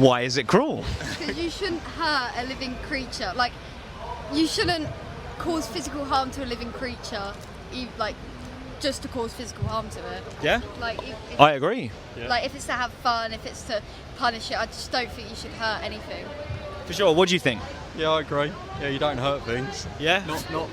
Why is it cruel? Because you shouldn't hurt a living creature. Like, you shouldn't cause physical harm to a living creature, like, just to cause physical harm to it. Yeah? Like, I agree. Like, if it's to have fun, if it's to punish it, I just don't think you should hurt anything. For sure. What do you think? Yeah, I agree. Yeah, you don't hurt things. Yeah? Not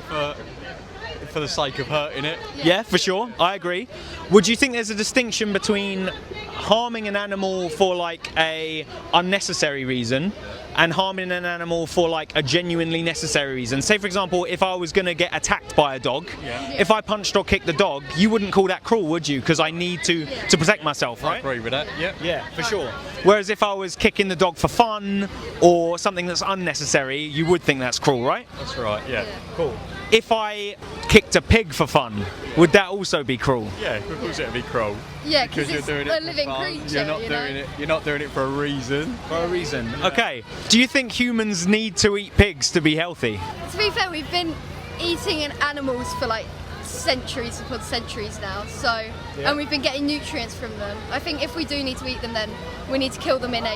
for the sake of hurting it. Yeah, for sure. I agree. Would you think there's a distinction between harming an animal for like a unnecessary reason and harming an animal for like a genuinely necessary reason? Say for example, if I was going to get attacked by a dog, if I punched or kicked the dog, you wouldn't call that cruel, would you? Because I need to protect myself, right? I agree with that. Yeah. Yeah, for sure. Whereas if I was kicking the dog for fun or something that's unnecessary, you would think that's cruel, right? That's right. Yeah. Cool. If I kicked a pig for fun, would that also be cruel? Yeah, of course it'd be cruel. Yeah, because you're it's doing a it for living fun. creature. You're not doing it. You're not doing it for a reason. For a reason. Okay. Do you think humans need to eat pigs to be healthy? To be fair, we've been eating animals for like centuries upon centuries now, so and we've been getting nutrients from them. I think if we do need to eat them, then we need to kill them in a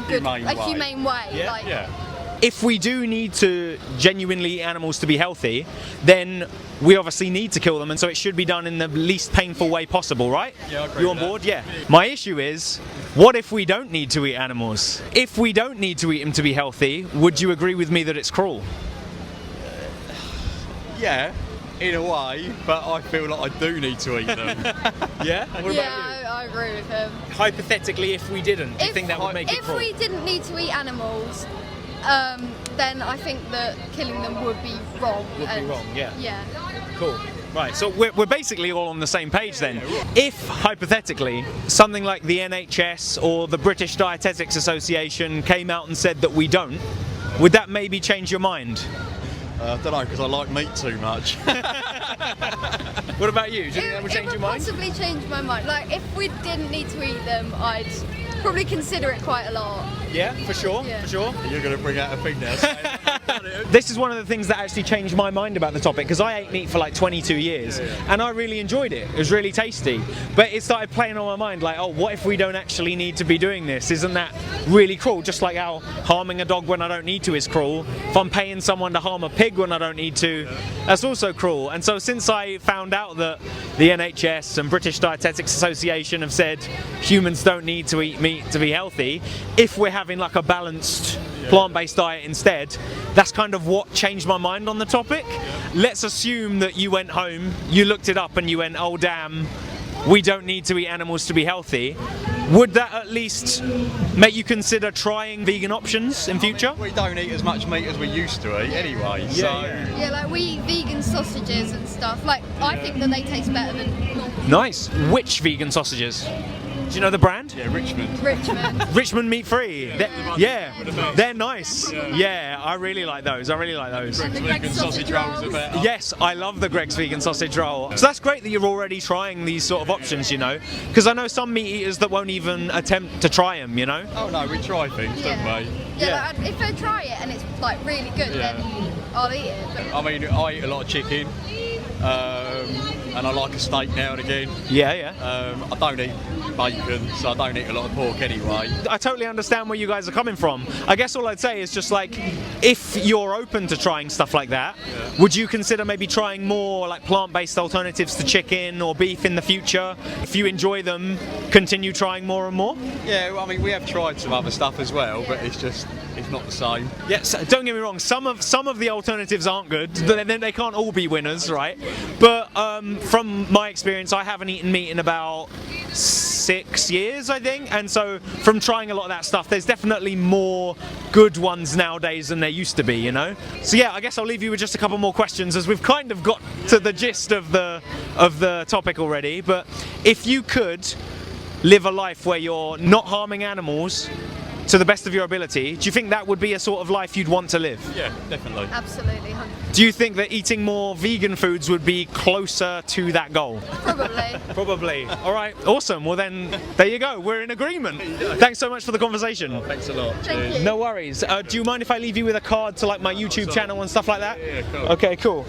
good, humane way. Yeah. Like, If we do need to genuinely eat animals to be healthy, then we obviously need to kill them, and so it should be done in the least painful way possible, right? Yeah, I agree You on with that. board? Yeah. My issue is, what if we don't need to eat animals? If we don't need to eat them to be healthy, would you agree with me that it's cruel? Yeah, in a way, but I feel like I do need to eat them. Yeah? What I agree with him. Hypothetically, if we didn't, do you think that would make it If cruel? we didn't need to eat animals, then I think that killing them would be wrong. Would be wrong, yeah. Yeah. Cool. Right, so we're basically all on the same page then. If, hypothetically, something like the NHS or the British Dietetics Association came out and said that we don't, would that maybe change your mind? I don't know, because I like meat too much. What about you? Do you think that would change your mind? It would possibly change my mind. Like, if we didn't need to eat them, I'd probably consider it quite a lot. Yeah, for sure, Yeah. for sure. You're going to bring out a thing now. This is one of the things that actually changed my mind about the topic, because I ate meat for like 22 years and I really enjoyed it. It was really tasty. But it started playing on my mind like, oh, what if we don't actually need to be doing this? Isn't that really cruel? Just like how harming a dog when I don't need to is cruel. If I'm paying someone to harm a pig when I don't need to, that's also cruel. And so since I found out that the NHS and British Dietetics Association have said humans don't need to eat meat to be healthy, if we're having like a balanced plant-based diet instead, that's kind of what changed my mind on the topic. Let's assume that you went home, you looked it up and you went, oh damn, we don't need to eat animals to be healthy. Would that at least make you consider trying vegan options in future? We don't eat as much meat as we used to eat anyway, so... Yeah, like we eat vegan sausages and stuff. Like, I think that they taste better than normal. Nice. Which vegan sausages? Do you know the brand? Yeah, Richmond. Richmond. Meat free. They're nice. Yeah, I really like those. Greg's vegan sausage rolls are better. Yes, I love the Greg's vegan sausage roll. So that's great that you're already trying these sort of options, you know, because I know some meat eaters that won't even attempt to try them, you know. Oh no, we try things, don't we? Yeah, like, if I try it and it's like really good, then I'll eat it. But I mean, I eat a lot of chicken, and I like a steak now and again. Yeah. I don't eat bacon, so I don't eat a lot of pork anyway. I totally understand where you guys are coming from. I guess all I'd say is just like, if you're open to trying stuff like that, would you consider maybe trying more like plant-based alternatives to chicken or beef in the future? If you enjoy them, continue trying more and more? Yeah, well, I mean, we have tried some other stuff as well, but it's not the same. Yeah, so don't get me wrong, some of the alternatives aren't good, then they can't all be winners, right? But from my experience, I haven't eaten meat in about 6 years, I think, and so from trying a lot of that stuff, there's definitely more good ones nowadays than there used to be, you know? So yeah, I guess I'll leave you with just a couple more questions, as we've kind of got to the gist of the topic already. But if you could live a life where you're not harming animals to the best of your ability, do you think that would be a sort of life you'd want to live? Yeah, definitely. absolutely, 100%. Do you think that eating more vegan foods would be closer to that goal? Probably. Probably. All right, awesome. Well then, there you go. We're in agreement. Thanks so much for the conversation. Thanks a lot. Thank you. No worries. Do you mind if I leave you with a card to like my YouTube channel and stuff like that? Yeah, cool. Okay, cool.